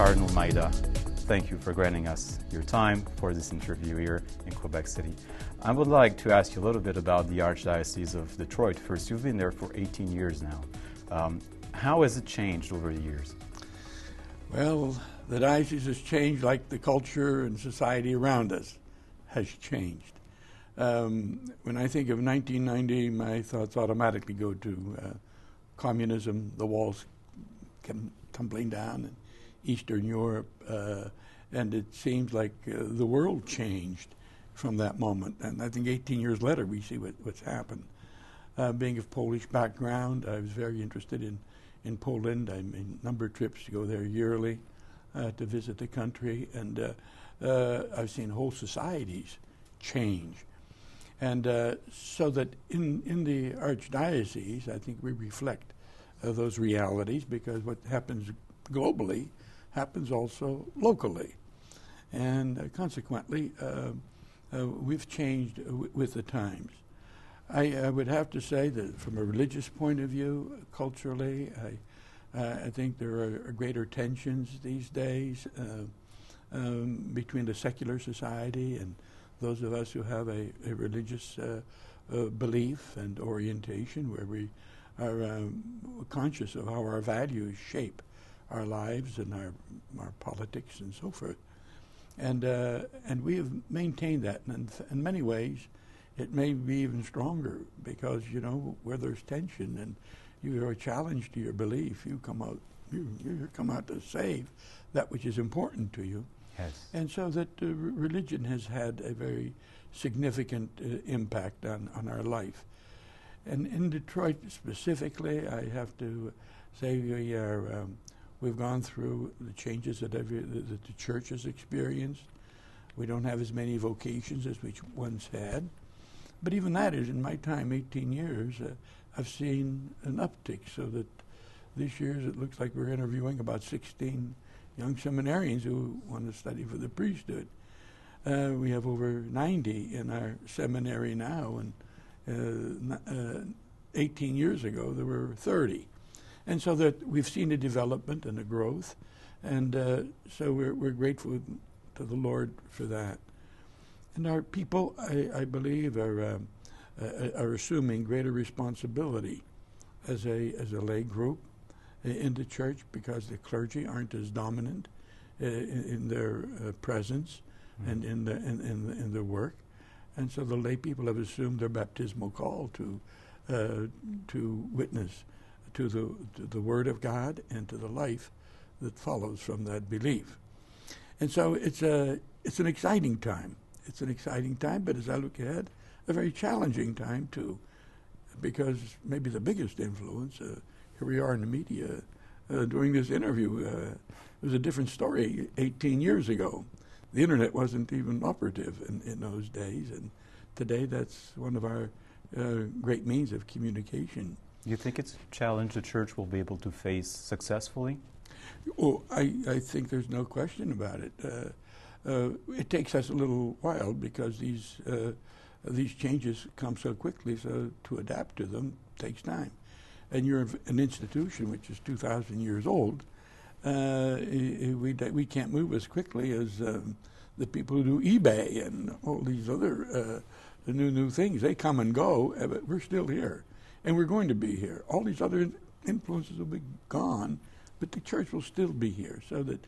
Cardinal Maida, thank you for granting us your time for this interview here in Quebec City. I would like to ask you a little bit about the Archdiocese of Detroit. First, you've been there for 18 years now. How has it changed over the years? Well, the diocese has changed like the culture and society around us has changed. When I think of 1990, my thoughts automatically go to communism, the walls come tumbling down in Eastern Europe, and it seems like the world changed from that moment. And I think 18 years later, we see what's happened. Being of Polish background, I was very interested in Poland. I made a number of trips to go there yearly to visit the country, and I've seen whole societies change. And so that in the Archdiocese, I think we reflect those realities, because what happens globally happens also locally. And consequently, we've changed with the times. I would have to say that from a religious point of view, culturally, I think there are greater tensions these days between the secular society and those of us who have a religious belief and orientation, where we are conscious of how our values shape our lives and our politics and so forth. And we have maintained that, and in many ways it may be even stronger, because, you know, where there's tension and you are challenged to your belief, you come out to save that which is important to you. Yes. And so that religion has had a very significant impact on our life. And in Detroit specifically, I have to say we've gone through the changes that the church has experienced. We don't have as many vocations as we once had. But even that is, in my time, 18 years, I've seen an uptick, so that this year it looks like we're interviewing about 16 young seminarians who want to study for the priesthood. We have over 90 in our seminary now, and 18 years ago there were 30. And so that we've seen a development and a growth, and so we're grateful to the Lord for that. And our people, I believe, are assuming greater responsibility as a lay group in the church, because the clergy aren't as dominant in their presence and in their work, and so the lay people have assumed their baptismal call to witness to the Word of God and to the life that follows from that belief. And so it's an exciting time. It's an exciting time, but as I look ahead, a very challenging time too, because maybe the biggest influence, here we are in the media doing this interview, it was a different story 18 years ago. The internet wasn't even operative in those days, and today that's one of our great means of communication. You think it's a challenge the church will be able to face successfully? Oh, I think there's no question about it. It takes us a little while, because these changes come so quickly, so to adapt to them takes time. And you're an institution which is 2,000 years old. We can't move as quickly as the people who do eBay and all these other new things. They come and go, but we're still here. And we're going to be here. All these other influences will be gone, but the church will still be here, so that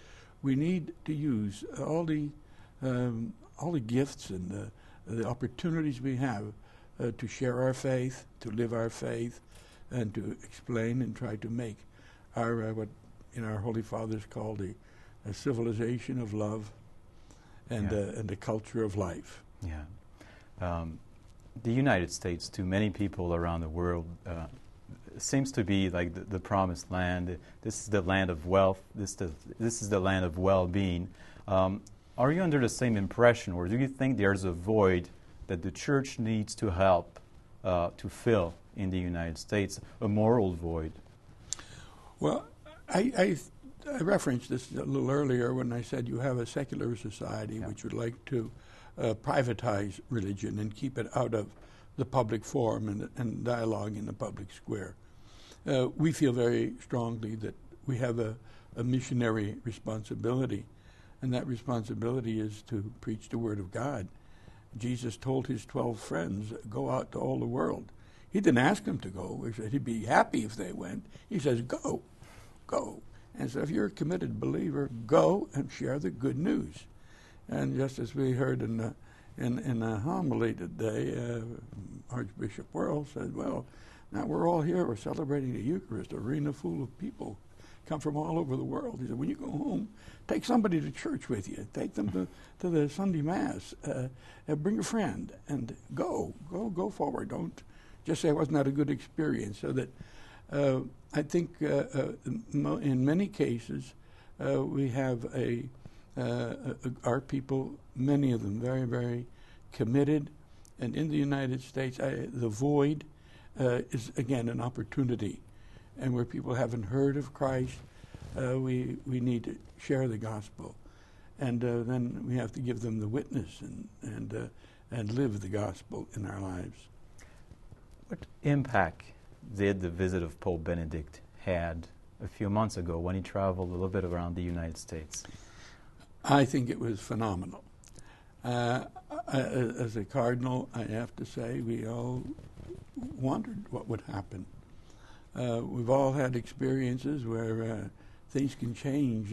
we need to use all the gifts and the opportunities we have to share our faith, to live our faith, and to explain and try to make our what our Holy Fathers called a civilization of love and a culture of life. Yeah. The United States, to many people around the world, seems to be like the promised land. This is the land of wealth. This is the land of well-being. Are you under the same impression, or do you think there's a void that the church needs to help to fill in the United States, a moral void? Well, I referenced this a little earlier when I said you have a secular society which would like to privatize religion and keep it out of the public forum and dialogue in the public square. We feel very strongly that we have a a missionary responsibility, and that responsibility is to preach the Word of God. Jesus told his 12 friends, go out to all the world. He didn't ask them to go. He said he'd be happy if they went. He says, go, go. And so if you're a committed believer, go and share the good news. And just as we heard in a homily today, Archbishop Worrell said, well, now we're all here, we're celebrating the Eucharist, an arena full of people come from all over the world. He said, when you go home, take somebody to church with you. Take them to the Sunday Mass. Bring a friend and go forward. Don't just say it was not a good experience. So that I think in many cases we have our people, many of them very, very committed. And in the United States, the void is again an opportunity. And where people haven't heard of Christ, we need to share the gospel, and then we have to give them the witness and live the gospel in our lives. What impact did the visit of Pope Benedict had a few months ago when he traveled a little bit around the United States? I think it was phenomenal. As a cardinal, I have to say we all wondered what would happen. We've all had experiences where things can change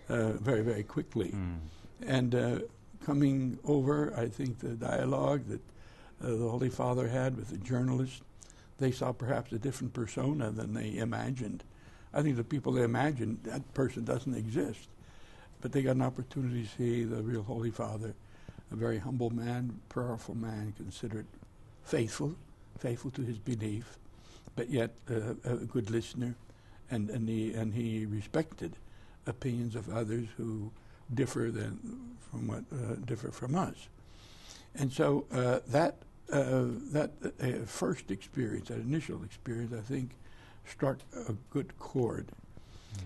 very, very quickly. And coming over, I think the dialogue that the Holy Father had with the journalist, they saw perhaps a different persona than they imagined. I think the people they imagined, that person doesn't exist. But they got an opportunity to see the real Holy Father, a very humble man, prayerful man, considered faithful to his belief, but yet a good listener, and he respected opinions of others who differ from us. And so that first experience, that initial experience, I think, struck a good chord.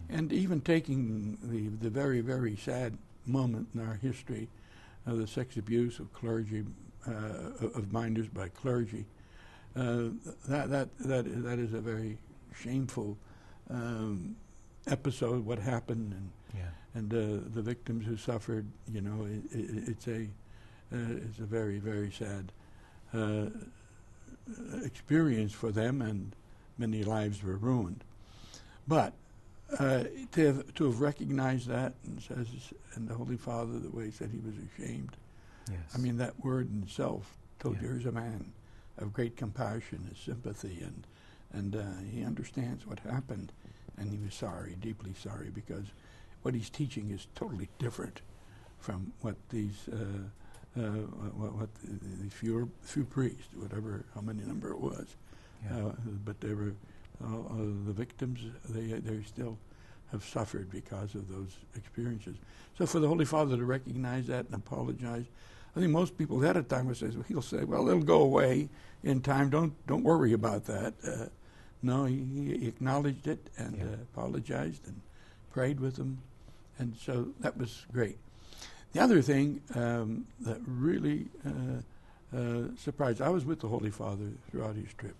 And even taking the very, very sad moment in our history of the sex abuse of clergy, of minors by clergy, that is a very shameful episode. What happened, and the victims who suffered. You know, it's a very, very sad experience for them, and many lives were ruined. But to have recognized that, and the Holy Father, the way he said he was ashamed. Yes. I mean, that word in itself told you here's a man of great compassion and sympathy, and he understands what happened, and he was sorry, deeply sorry, because what he's teaching is totally different from what these few priests, whatever, how many number it was, but they were the victims. They still have suffered because of those experiences. So for the Holy Father to recognize that and apologize, I think most people at a time will say, he'll say, well, it'll go away in time. Don't worry about that. No, he acknowledged it and apologized and prayed with them, and so that was great. The other thing that really surprised, I was with the Holy Father throughout his trip,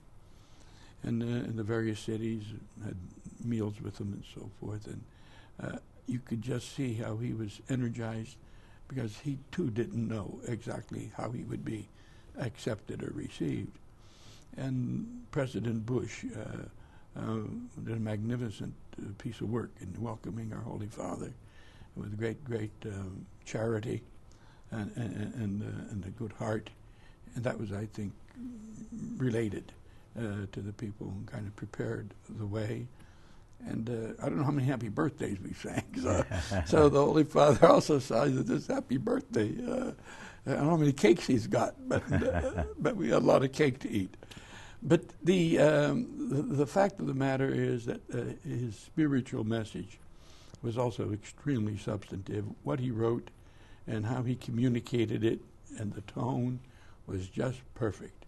and in the various cities, had meals with him and so forth, and you could just see how he was energized, because he too didn't know exactly how he would be accepted or received. And President Bush did a magnificent piece of work in welcoming our Holy Father with great charity and a good heart, and that was, I think, related to the people and kind of prepared the way. And I don't know how many happy birthdays we sang. So the Holy Father also saw this happy birthday. I don't know how many cakes he's got, but we had a lot of cake to eat. But the fact of the matter is that his spiritual message was also extremely substantive. What he wrote and how he communicated it and the tone was just perfect.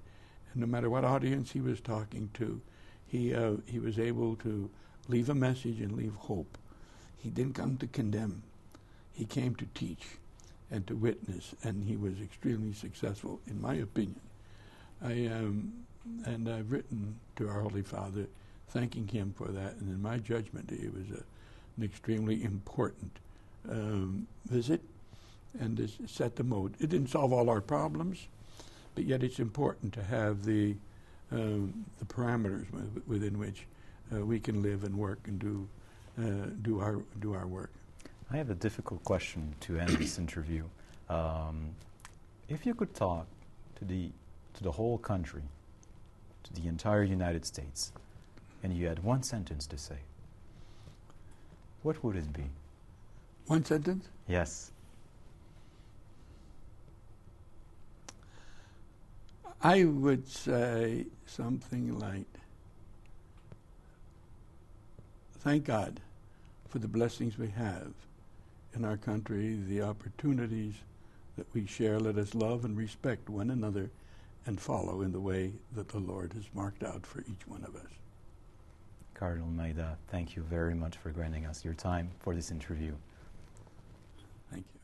And no matter what audience he was talking to, he was able to leave a message and leave hope. He didn't come to condemn. He came to teach and to witness, and he was extremely successful, in my opinion. And I've written to our Holy Father thanking him for that, and in my judgment, he was an extremely important visit, and this set the mode. It didn't solve all our problems, but yet it's important to have the parameters within which we can live and work and do our work. I have a difficult question to end this interview. If you could talk to the whole country, to the entire United States, and you had one sentence to say, what would it be? One sentence? Yes. I would say something like, thank God for the blessings we have in our country, the opportunities that we share. Let us love and respect one another and follow in the way that the Lord has marked out for each one of us. Cardinal Maida, thank you very much for granting us your time for this interview. Thank you.